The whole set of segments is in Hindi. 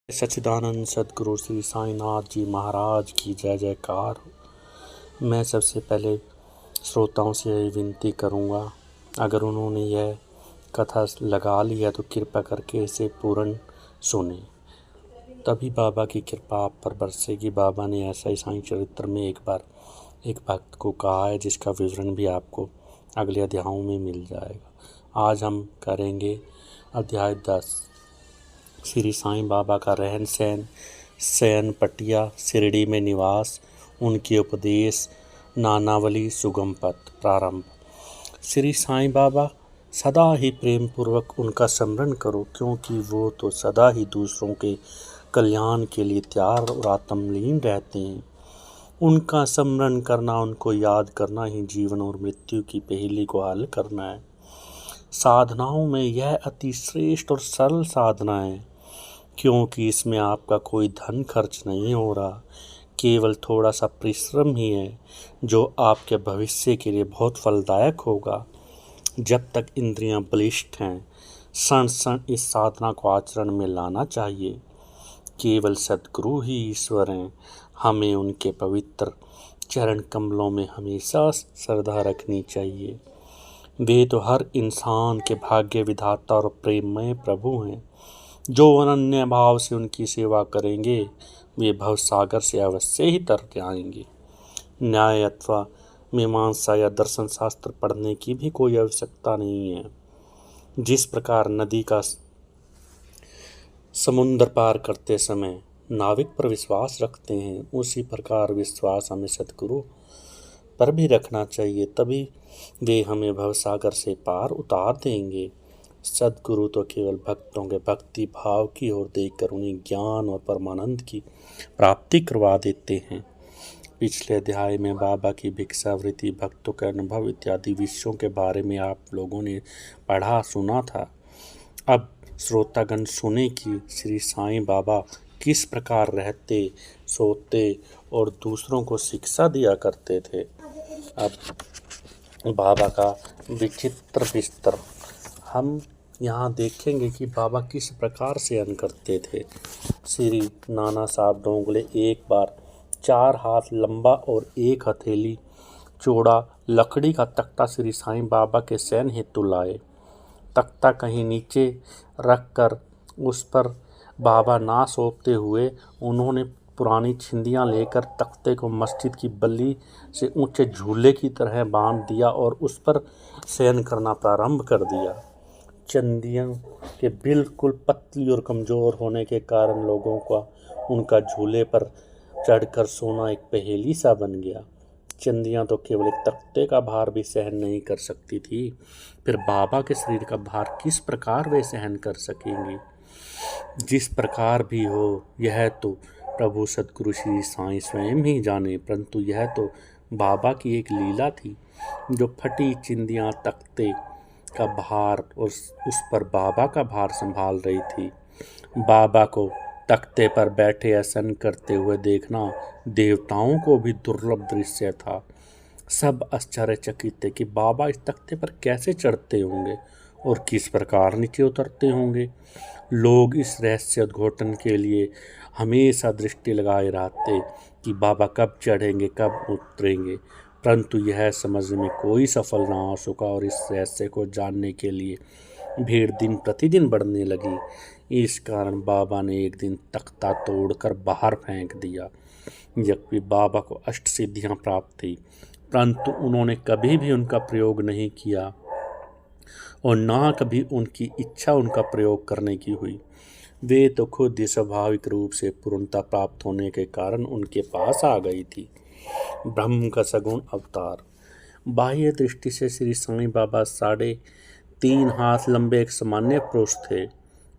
सच्चिदानंद सद्गुरु श्री साईनाथ जी महाराज की जय जयकार। मैं सबसे पहले श्रोताओं से यही विनती करूँगा, अगर उन्होंने यह कथा लगा ली है तो कृपा करके इसे पूर्ण सुने, तभी बाबा की कृपा आप पर बरसेगी। बाबा ने ऐसा ही साईं चरित्र में एक बार एक भक्त को कहा है, जिसका विवरण भी आपको अगले अध्यायों में मिल जाएगा। आज हम करेंगे अध्याय 10, श्री साईं बाबा का रहन सहन, शयन पटिया, शिरडी में निवास, उनके उपदेश, नानावली, सुगम पथ। प्रारंभ। श्री साईं बाबा सदा ही प्रेम पूर्वक उनका स्मरण करो, क्योंकि वो तो सदा ही दूसरों के कल्याण के लिए तैयार और आत्मलीन रहते हैं। उनका स्मरण करना, उनको याद करना ही जीवन और मृत्यु की पहेली को हल करना है। साधनाओं में यह अति श्रेष्ठ और सरल साधना है, क्योंकि इसमें आपका कोई धन खर्च नहीं हो रहा, केवल थोड़ा सा परिश्रम ही है, जो आपके भविष्य के लिए बहुत फलदायक होगा। जब तक इंद्रियां बलिष्ठ हैं, क्षण क्षण इस साधना को आचरण में लाना चाहिए। केवल सद्गुरु ही ईश्वर हैं, हमें उनके पवित्र चरण कमलों में हमेशा श्रद्धा रखनी चाहिए। वे तो हर इंसान के भाग्य विधाता और प्रेममय प्रभु हैं। जो अनन्य भाव से उनकी सेवा करेंगे, वे भवसागर से अवश्य ही तर जाएंगे। न्याय अथवा मीमांसा या दर्शन शास्त्र पढ़ने की भी कोई आवश्यकता नहीं है। जिस प्रकार नदी का समुद्र पार करते समय नाविक पर विश्वास रखते हैं, उसी प्रकार विश्वास हमें सद्गुरु पर भी रखना चाहिए, तभी वे हमें भवसागर से पार उतार देंगे। सद्गुरु तो केवल भक्तों के भक्ति भाव की ओर देखकर उन्हें ज्ञान और परमानंद की प्राप्ति करवा देते हैं। पिछले अध्याय में बाबा की भिक्षावृत्ति, भक्तों के अनुभव इत्यादि विषयों के बारे में आप लोगों ने पढ़ा सुना था। अब श्रोतागण सुने कि श्री साईं बाबा किस प्रकार रहते, सोते और दूसरों को शिक्षा दिया करते थे। अब बाबा का विचित्र विस्तर हम यहाँ देखेंगे कि बाबा किस प्रकार शयन करते थे। श्री नाना साहब डोंगले एक बार 4 हाथ लंबा और 1 हथेली चौड़ा लकड़ी का तख्ता श्री साईं बाबा के शयन हेतु लाए। तख्ता कहीं नीचे रखकर उस पर बाबा ना सौंपते हुए उन्होंने पुरानी छिंदियाँ लेकर तख्ते को मस्जिद की बल्ली से ऊंचे झूले की तरह बांध दिया और उस पर शयन करना प्रारंभ कर दिया। चंदियों के बिल्कुल पतली और कमज़ोर होने के कारण लोगों का उनका झूले पर चढ़कर सोना एक पहेली सा बन गया। चंदियाँ तो केवल एक तख्ते का भार भी सहन नहीं कर सकती थी, फिर बाबा के शरीर का भार किस प्रकार वे सहन कर सकेंगी। जिस प्रकार भी हो, यह तो प्रभु सद्गुरु श्री साईं स्वयं ही जाने, परंतु यह तो बाबा की एक लीला थी, जो फटी चिंदियाँ तख्ते का भार और उस पर बाबा का भार संभाल रही थी। बाबा को तख्ते पर बैठे आसन करते हुए देखना देवताओं को भी दुर्लभ दृश्य था। सब आश्चर्यचकित थे कि बाबा इस तख्ते पर कैसे चढ़ते होंगे और किस प्रकार नीचे उतरते होंगे। लोग इस रहस्य उद्घाटन के लिए हमेशा दृष्टि लगाए रहते कि बाबा कब चढ़ेंगे कब उतरेंगे, परंतु यह समझने में कोई सफल ना हो सका और इस रहस्य को जानने के लिए भीड़ दिन प्रतिदिन बढ़ने लगी। इस कारण बाबा ने एक दिन तख्ता तोड़कर बाहर फेंक दिया। जबकि बाबा को अष्ट सिद्धियां प्राप्त थी, परंतु उन्होंने कभी भी उनका प्रयोग नहीं किया और ना कभी उनकी इच्छा उनका प्रयोग करने की हुई। वे तो खुद ही स्वाभाविक रूप से पूर्णता प्राप्त होने के कारण उनके पास आ गई थी। ब्रह्म का सगुण अवतार। बाह्य दृष्टि से श्री साईं बाबा 3.5 हाथ लंबे एक सामान्य पुरुष थे,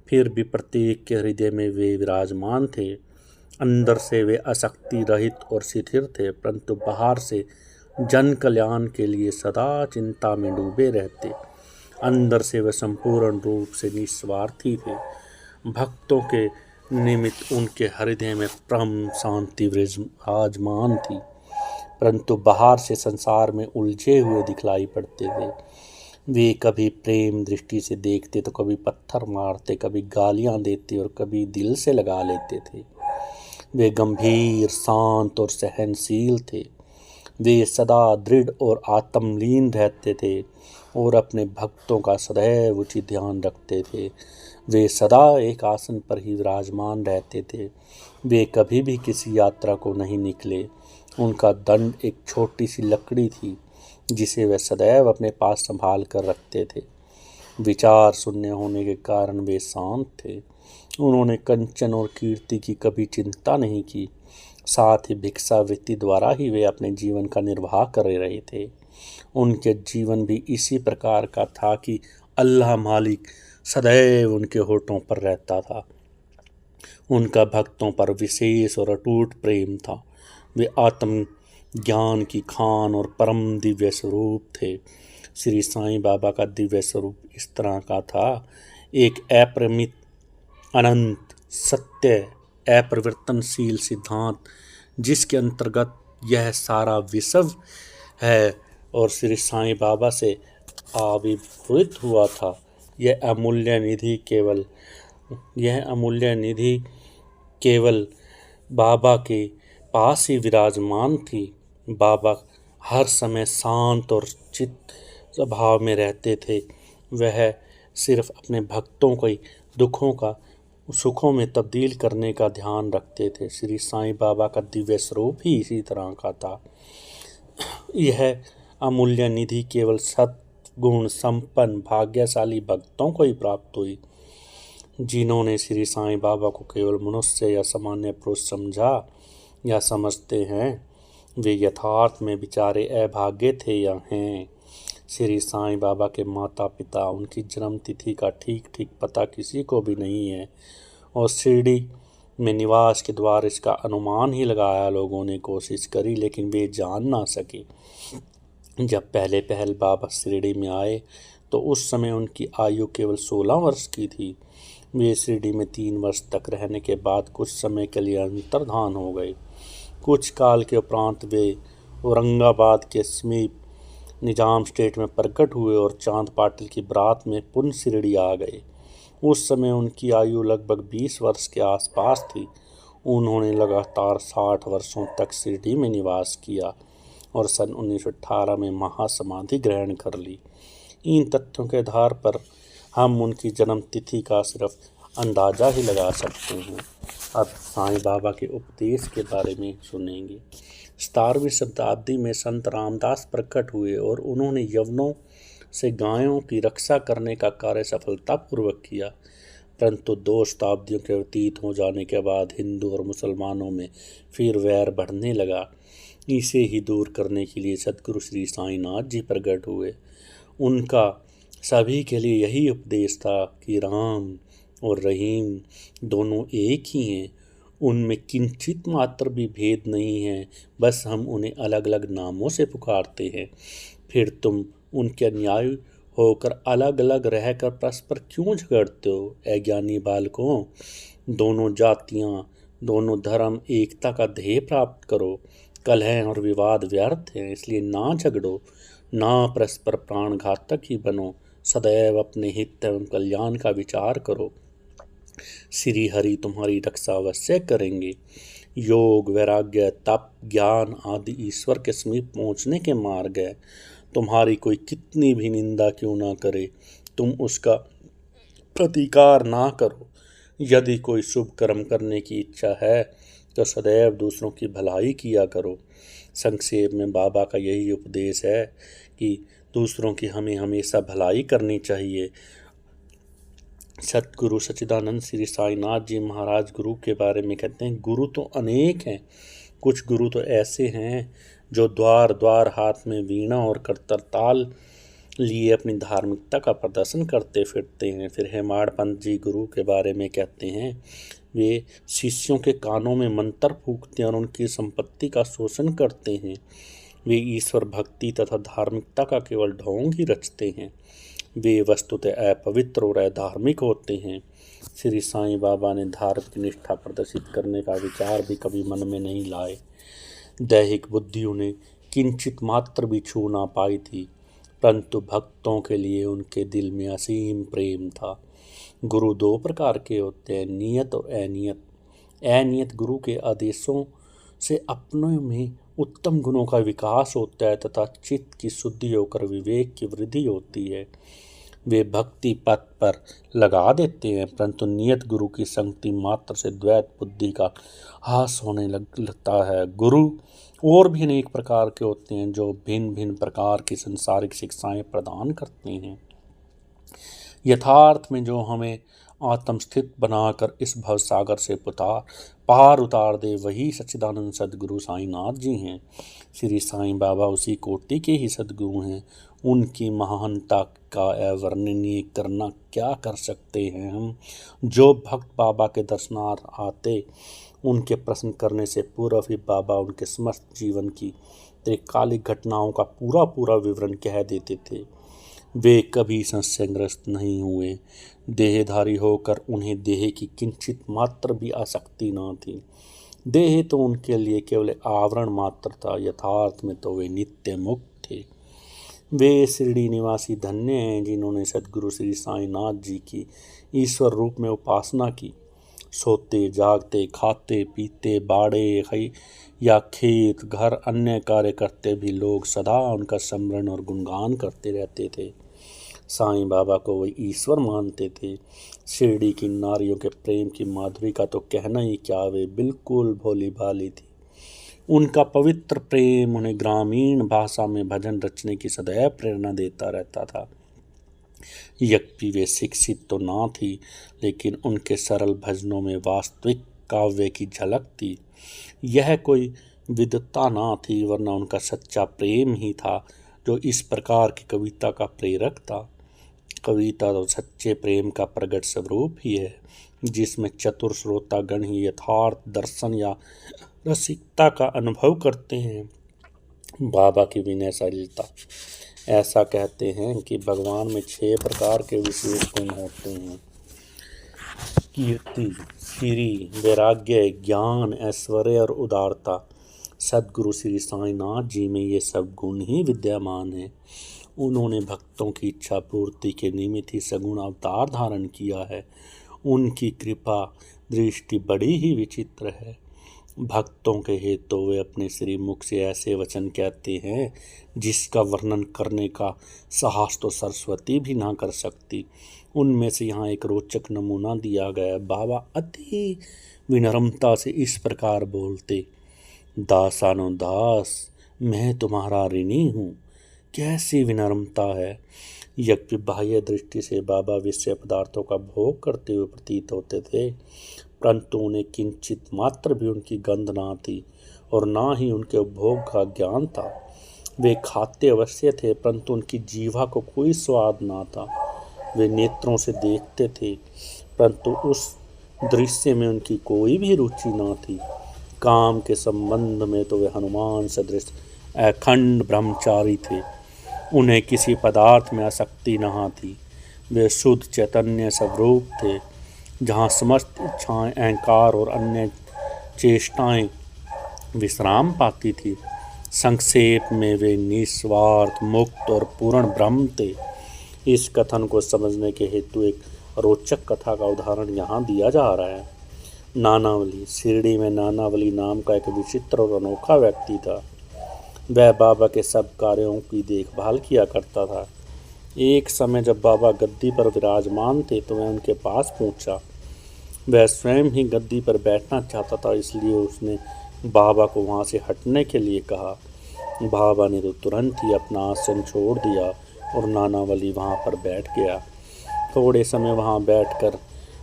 फिर भी प्रत्येक के हृदय में वे विराजमान थे। अंदर से वे आसक्ति रहित और शिथिल थे, परंतु बाहर से जन कल्याण के लिए सदा चिंता में डूबे रहते। अंदर से वे संपूर्ण रूप से निस्वार्थी थे। भक्तों के निमित्त उनके हृदय में परम शांति विराजमान थी, परंतु बाहर से संसार में उलझे हुए दिखलाई पड़ते थे। वे कभी प्रेम दृष्टि से देखते तो कभी पत्थर मारते, कभी गालियां देते और कभी दिल से लगा लेते थे। वे गंभीर, शांत और सहनशील थे। वे सदा दृढ़ और आत्मलीन रहते थे और अपने भक्तों का सदैव उचित ध्यान रखते थे। वे सदा एक आसन पर ही विराजमान रहते थे। वे कभी भी किसी यात्रा को नहीं निकले। उनका दंड एक छोटी सी लकड़ी थी जिसे वे सदैव अपने पास संभाल कर रखते थे। विचार शून्य होने के कारण वे शांत थे। उन्होंने कंचन और कीर्ति की कभी चिंता नहीं की। साथ ही भिक्षावृत्ति द्वारा ही वे अपने जीवन का निर्वाह कर रहे थे। उनके जीवन भी इसी प्रकार का था कि अल्लाह मालिक सदैव उनके होठों पर रहता था। उनका भक्तों पर विशेष और अटूट प्रेम था। वे आत्म ज्ञान की खान और परम दिव्य स्वरूप थे। श्री साईं बाबा का दिव्य स्वरूप इस तरह का था, एक अपरिमित, अनंत, सत्य, अपरिवर्तनशील सिद्धांत जिसके अंतर्गत यह सारा विश्व है और श्री साईं बाबा से आविर्भूत हुआ था। यह अमूल्य निधि केवल बाबा के पास ही विराजमान थी। बाबा हर समय शांत और चित्त स्वभाव में रहते थे। वह सिर्फ अपने भक्तों के दुखों का सुखों में तब्दील करने का ध्यान रखते थे। श्री साईं बाबा का दिव्य स्वरूप ही इसी तरह का था। यह अमूल्य निधि केवल सद्गुण संपन्न भाग्यशाली भक्तों को ही प्राप्त हुई, जिन्होंने श्री साईं बाबा को केवल मनुष्य या सामान्य पुरुष समझा या समझते हैं। वे यथार्थ में बेचारे अभागे थे या हैं। श्री साईं बाबा के माता पिता, उनकी जन्म तिथि का ठीक ठीक पता किसी को भी नहीं है और शिरडी में निवास के द्वारा इसका अनुमान ही लगाया लोगों ने कोशिश करी, लेकिन वे जान ना सके। जब पहले पहल बाबा शिरडी में आए तो उस समय उनकी आयु केवल 16 वर्ष की थी। वे शिरडी में 3 वर्ष तक रहने के बाद कुछ समय के लिए अंतर्धान हो गए। कुछ काल के उपरांत वे औरंगाबाद के समीप निजाम स्टेट में प्रकट हुए और चांद पाटिल की बारात में पुनः शिरडी आ गए। उस समय उनकी आयु लगभग 20 वर्ष के आसपास थी। उन्होंने लगातार 60 वर्षों तक शिरडी में निवास किया और सन 1918 में महासमाधि ग्रहण कर ली। इन तथ्यों के आधार पर हम उनकी जन्म तिथि का सिर्फ अंदाज़ा ही लगा सकते हैं। अब साईं बाबा के उपदेश के बारे में सुनेंगे। 17वीं शताब्दी में संत रामदास प्रकट हुए और उन्होंने यवनों से गायों की रक्षा करने का कार्य सफलतापूर्वक किया, परंतु 2 शताब्दियों के व्यतीत हो जाने के बाद हिंदू और मुसलमानों में फिर वैर बढ़ने लगा। इसे ही दूर करने के लिए सद्गुरु श्री साईनाथ जी प्रकट हुए। उनका सभी के लिए यही उपदेश था कि राम और रहीम दोनों एक ही हैं, उनमें किंचित मात्र भी भेद नहीं है, बस हम उन्हें अलग अलग नामों से पुकारते हैं। फिर तुम उनके अनुयायी होकर अलग अलग रहकर परस्पर क्यों झगड़ते हो? अज्ञानी बालकों, दोनों जातियाँ, दोनों धर्म एकता का ध्येय प्राप्त करो। कलह और विवाद व्यर्थ हैं, इसलिए ना झगड़ो, ना परस्पर प्राणघातक ही बनो। सदैव अपने हित एवं कल्याण का विचार करो। श्री हरि तुम्हारी रक्षा अवश्य करेंगे। योग, वैराग्य, तप, ज्ञान आदि ईश्वर के समीप पहुँचने के मार्ग है। तुम्हारी कोई कितनी भी निंदा क्यों ना करे, तुम उसका प्रतिकार ना करो। यदि कोई शुभ कर्म करने की इच्छा है तो सदैव दूसरों की भलाई किया करो। संक्षेप में बाबा का यही उपदेश है कि दूसरों की हमें हमेशा भलाई करनी चाहिए। सतगुरु सच्चिदानंद श्री साईनाथ जी महाराज गुरु के बारे में कहते हैं, गुरु तो अनेक हैं। कुछ गुरु तो ऐसे हैं जो द्वार द्वार हाथ में वीणा और करताल लिए अपनी धार्मिकता का प्रदर्शन करते फिरते हैं। फिर हेमाड़ पंत जी गुरु के बारे में कहते हैं, वे शिष्यों के कानों में मंत्र फूंकते हैं और उनकी संपत्ति का शोषण करते हैं। वे ईश्वर भक्ति तथा धार्मिकता का केवल ढोंग ही रचते हैं। वे वस्तुतः अपवित्र और अधार्मिक होते हैं। श्री साईं बाबा ने धार्मिक निष्ठा प्रदर्शित करने का विचार भी कभी मन में नहीं लाए। दैहिक बुद्धि उन्हें किंचित मात्र भी छू ना पाई थी। परंतु भक्तों के लिए उनके दिल में असीम प्रेम था। गुरु दो प्रकार के होते हैं, नियत और अनियत। अनियत गुरु के आदेशों से अपनों में उत्तम गुणों का विकास होता है तथा चित्त की शुद्धि होकर विवेक की वृद्धि होती है। वे भक्ति पथ पर लगा देते हैं, परंतु नियत गुरु की संगति मात्र से द्वैत बुद्धि का हास होने लगता है। गुरु और भी अनेक प्रकार के होते हैं जो भिन्न भिन्न प्रकार की संसारिक शिक्षाएं प्रदान करते हैं। यथार्थ में जो हमें आत्मस्थित बनाकर इस भवसागर से पार उतार दे वही सच्चिदानंद सदगुरु साईनाथ जी हैं। श्री साईं बाबा उसी कोटि के ही सदगुरु हैं। उनकी महानता का अवर्णनीय करना क्या कर सकते हैं हम। जो भक्त बाबा के दर्शनार्थ आते उनके प्रश्न करने से पूर्व ही बाबा उनके समस्त जीवन की त्रिकालिक घटनाओं का पूरा विवरण कह देते थे। वे कभी संशयग्रस्त नहीं हुए। देहधारी होकर उन्हें देह की किंचित मात्र भी आसक्ति न थी। देह तो उनके लिए केवल आवरण मात्र था, यथार्थ में तो वे नित्य मुक्त थे। वे शिरडी निवासी धन्य हैं जिन्होंने सद्गुरु श्री साईनाथ जी की ईश्वर रूप में उपासना की। सोते जागते खाते पीते बाड़े या खेत घर अन्य कार्य करते भी लोग सदा उनका स्मरण और गुणगान करते रहते थे। साईं बाबा को वे ईश्वर मानते थे। शिरडी की नारियों के प्रेम की माधुरी का तो कहना ही क्या, वे बिल्कुल भोली भाली थी। उनका पवित्र प्रेम उन्हें ग्रामीण भाषा में भजन रचने की सदैव प्रेरणा देता रहता था। यद्यपि वे शिक्षित तो ना थी, लेकिन उनके सरल भजनों में वास्तविक काव्य की झलक थी। यह कोई विद्वता ना थी, वरना उनका सच्चा प्रेम ही था जो इस प्रकार की कविता का प्रेरक था। कविता तो सच्चे प्रेम का प्रगट स्वरूप ही है, जिसमें चतुर श्रोतागण ही यथार्थ दर्शन या रसिकता का अनुभव करते हैं। बाबा की विनयशीलता। ऐसा कहते हैं कि भगवान में 6 प्रकार के विशेष गुण होते हैं। कीर्ति, श्री, वैराग्य, ज्ञान, ऐश्वर्य और उदारता। सद्गुरु श्री साईनाथ जी में ये सब गुण ही विद्यमान हैं। उन्होंने भक्तों की इच्छा पूर्ति के निमित्त ही सगुण अवतार धारण किया है। उनकी कृपा दृष्टि बड़ी ही विचित्र है। भक्तों के हेतु वे अपने श्री मुख से ऐसे वचन कहते हैं जिसका वर्णन करने का साहस तो सरस्वती भी ना कर सकती। उनमें से यहाँ एक रोचक नमूना दिया गया। बाबा अति विनम्रता से इस प्रकार बोलते, दासानुदास मैं तुम्हारा ऋणी हूँ। कैसी विनम्रता है। यद्यपि बाह्य दृष्टि से बाबा विषय पदार्थों का भोग करते हुए प्रतीत होते थे, परंतु उन्हें किंचित मात्र भी उनकी गंध ना थी और ना ही उनके उपभोग का ज्ञान था। वे खाते अवश्य थे, परंतु उनकी जीवा को कोई स्वाद ना था। वे नेत्रों से देखते थे, परंतु उस दृश्य में उनकी कोई भी रुचि ना थी। काम के संबंध में तो वे हनुमान सदृश अखंड ब्रह्मचारी थे। उन्हें किसी पदार्थ में आसक्ति न थी। वे शुद्ध चैतन्य स्वरूप थे, जहाँ समस्त इच्छाएं, अहंकार और अन्य चेष्टाएं विश्राम पाती थी। संक्षेप में वे निस्वार्थ, मुक्त और पूर्ण ब्रह्म थे। इस कथन को समझने के हेतु एक रोचक कथा का उदाहरण यहाँ दिया जा रहा है। नानावली। शिरडी में नानावली नाम का एक विचित्र और अनोखा व्यक्ति था। वह बाबा के सब कार्यों की देखभाल किया करता था। एक समय जब बाबा गद्दी पर विराजमान थे तो मैं उनके पास पहुंचा। वह स्वयं ही गद्दी पर बैठना चाहता था, इसलिए उसने बाबा को वहां से हटने के लिए कहा। बाबा ने तो तुरंत ही अपना आसन छोड़ दिया और नानावली वहां पर बैठ गया। थोड़े समय वहां बैठकर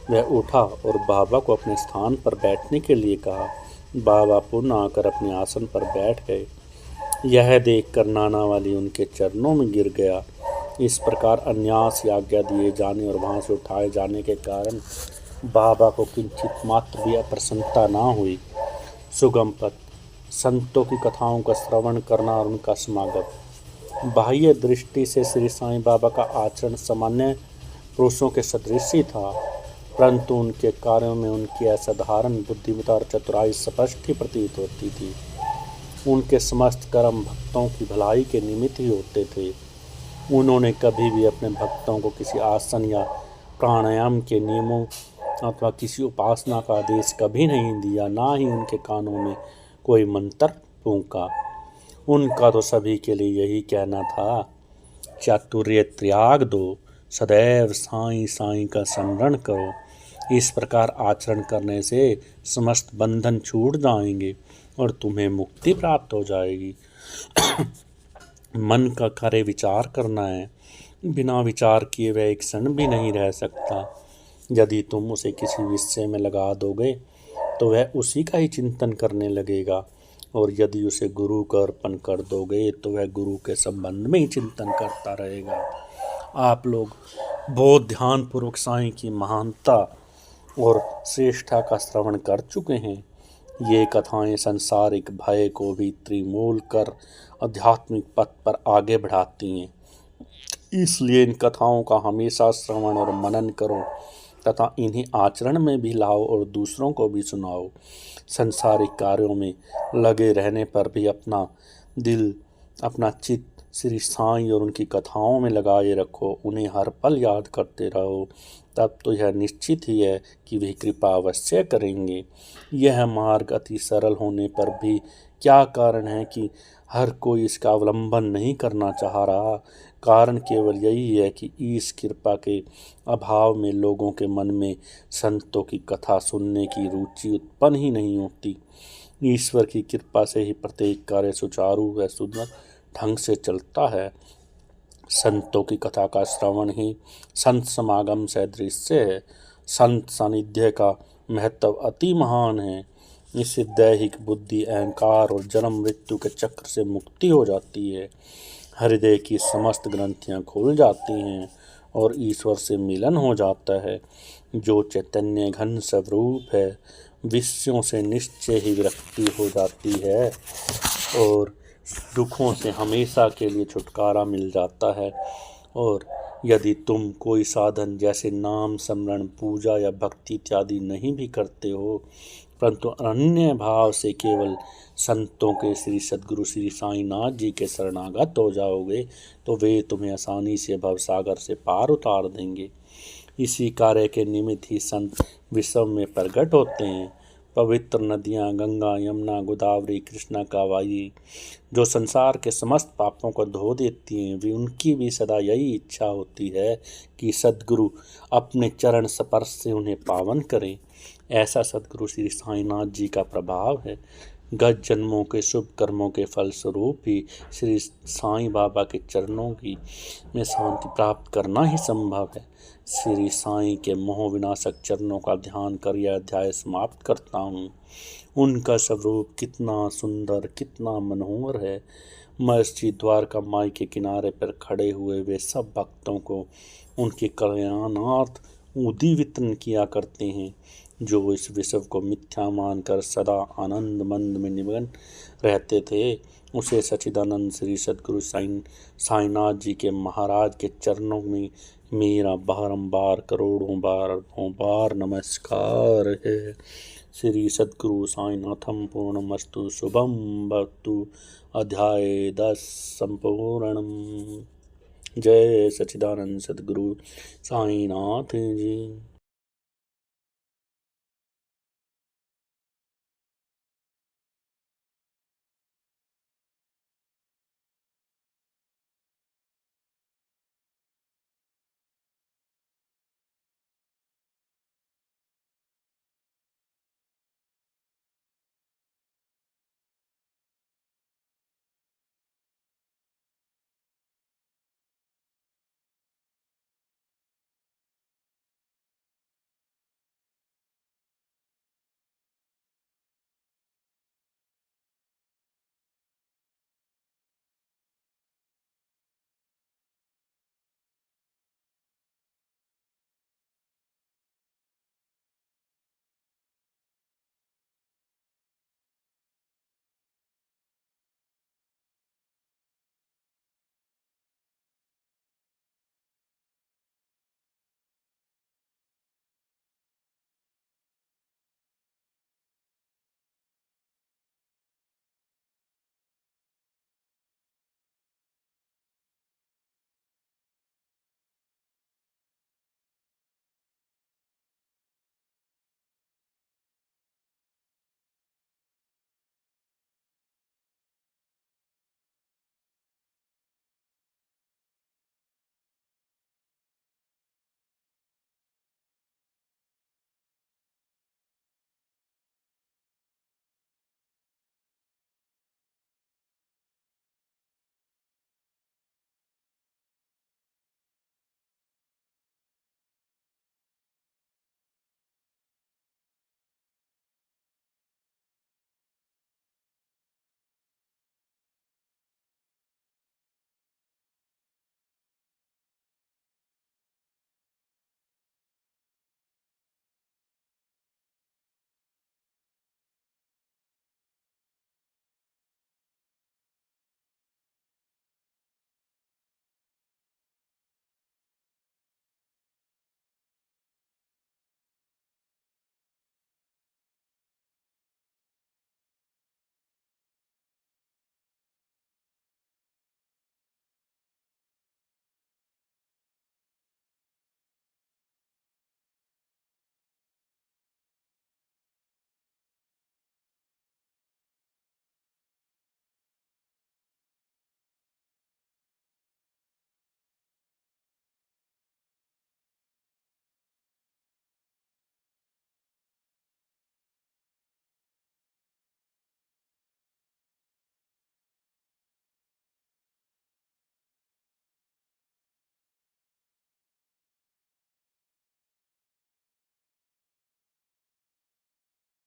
वह उठा और बाबा को अपने स्थान पर बैठने के लिए कहा। बाबा पुनः आकर अपने आसन पर बैठ गए। यह देखकर नानावली उनके चरणों में गिर गया। इस प्रकार अन्यास की आज्ञा दिए जाने और वहां से उठाए जाने के कारण बाबा को किंचित मात्र भी अप्रसन्नता ना हुई। सुगम पथ, संतों की कथाओं का श्रवण करना और उनका समागम। बाह्य दृष्टि से श्री साईं बाबा का आचरण सामान्य पुरुषों के सदृश ही था, परंतु उनके कार्यों में उनकी असाधारण बुद्धिमत्ता और चतुराई स्पष्ट ही प्रतीत होती थी। उनके समस्त कर्म भक्तों की भलाई के निमित्त ही होते थे। उन्होंने कभी भी अपने भक्तों को किसी आसन या प्राणायाम के नियमों अथवा किसी उपासना का आदेश कभी नहीं दिया, ना ही उनके कानों में कोई मंत्र फूंका। उनका तो सभी के लिए यही कहना था, चातुर्य त्याग दो, सदैव साईं साईं का स्मरण करो। इस प्रकार आचरण करने से समस्त बंधन छूट जाएंगे और तुम्हें मुक्ति प्राप्त हो जाएगी। मन का कार्य विचार करना है, बिना विचार किए वह एक क्षण भी नहीं रह सकता। यदि तुम उसे किसी विषय में लगा दोगे तो वह उसी का ही चिंतन करने लगेगा, और यदि उसे गुरु को अर्पण कर दोगे तो वह गुरु के संबंध में ही चिंतन करता रहेगा। आप लोग बहुत ध्यानपूर्वक साईं की महानता और श्रेष्ठता का श्रवण कर चुके हैं। ये कथाएं संसारिक भय को भी त्रिमूल कर आध्यात्मिक पथ पर आगे बढ़ाती हैं। इसलिए इन कथाओं का हमेशा श्रवण और मनन करो तथा इन्हें आचरण में भी लाओ और दूसरों को भी सुनाओ। संसारिक कार्यों में लगे रहने पर भी अपना दिल, अपना चित्त श्री साईं और उनकी कथाओं में लगाए रखो, उन्हें हर पल याद करते रहो। तब तो यह निश्चित ही है कि वे कृपा अवश्य करेंगे। यह मार्ग अति सरल होने पर भी क्या कारण है कि हर कोई इसका अवलंबन नहीं करना चाह रहा। कारण केवल यही है कि इस कृपा के अभाव में लोगों के मन में संतों की कथा सुनने की रुचि उत्पन्न ही नहीं होती। ईश्वर की कृपा से ही प्रत्येक कार्य सुचारू व सुंदर ढंग से चलता है। संतों की कथा का श्रवण ही संत समागम सदृश्य है। संत सानिध्य का महत्व अति महान है। इससे दैहिक बुद्धि, अहंकार और जन्म मृत्यु के चक्र से मुक्ति हो जाती है। हृदय की समस्त ग्रंथियां खुल जाती हैं और ईश्वर से मिलन हो जाता है। जो चैतन्य घन स्वरूप है, विषयों से निश्चय ही विरक्ति हो जाती है और दुखों से हमेशा के लिए छुटकारा मिल जाता है। और यदि तुम कोई साधन जैसे नाम स्मरण, पूजा या भक्ति इत्यादि नहीं भी करते हो, परंतु अनन्य भाव से केवल संतों के श्री सद्गुरु श्री साईनाथ जी के शरणागत हो जाओगे तो वे तुम्हें आसानी से भवसागर से पार उतार देंगे। इसी कार्य के निमित्त ही संत विश्व में प्रकट होते हैं। पवित्र नदियाँ गंगा, यमुना, गोदावरी, कृष्णा, कावेरी जो संसार के समस्त पापों को धो देती हैं, वे उनकी भी सदा यही इच्छा होती है कि सद्गुरु अपने चरण स्पर्श से उन्हें पावन करें। ऐसा सद्गुरु श्री साईनाथ जी का प्रभाव है। गत जन्मों के शुभ कर्मों के फलस्वरूप ही श्री साईं बाबा के चरणों की में शांति प्राप्त करना ही संभव है। श्री साईं के मोह विनाशक चरणों का ध्यान कर यह अध्याय समाप्त करता हूँ। उनका स्वरूप कितना सुंदर, कितना मनोहर है। मस्जिद द्वारका माई के किनारे पर खड़े हुए वे सब भक्तों को उनके कल्याणार्थ उदी वितरण किया करते हैं। जो इस विश्व को मिथ्या मानकर सदा आनंद मंद में निमग्न रहते थे, उसे सच्चिदानंद श्री सद्गुरु साईनाथ जी के महाराज के चरणों में मेरा बारंबार करोड़ों बार नमस्कार है। श्री सद्गुरु साईनाथम पूर्णमस्तु शुभम भवतु। अध्याय 10 संपूर्णम। जय सच्चिदानंद सद्गुरु साईनाथ जी।